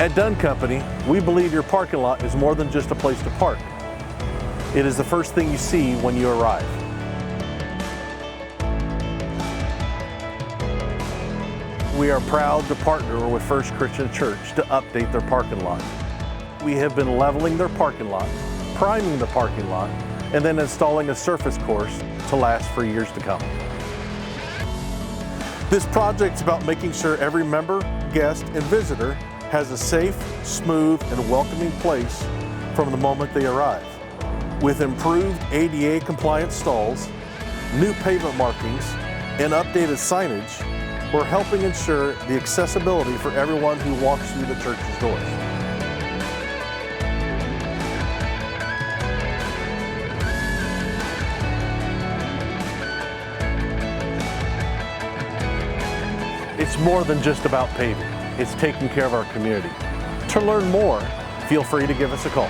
At Dunn Company, we believe your parking lot is more than just a place to park. It is the first thing you see when you arrive. We are proud to partner with First Christian Church to update their parking lot. We have been leveling their parking lot, priming the parking lot, and then installing a surface course to last for years to come. This project's about making sure every member, guest, and visitor has a safe, smooth, and welcoming place from the moment they arrive. With improved ADA compliant stalls, new pavement markings, and updated signage, we're helping ensure the accessibility for everyone who walks through the church's doors. It's more than just about paving. It's taking care of our community. To learn more, feel free to give us a call.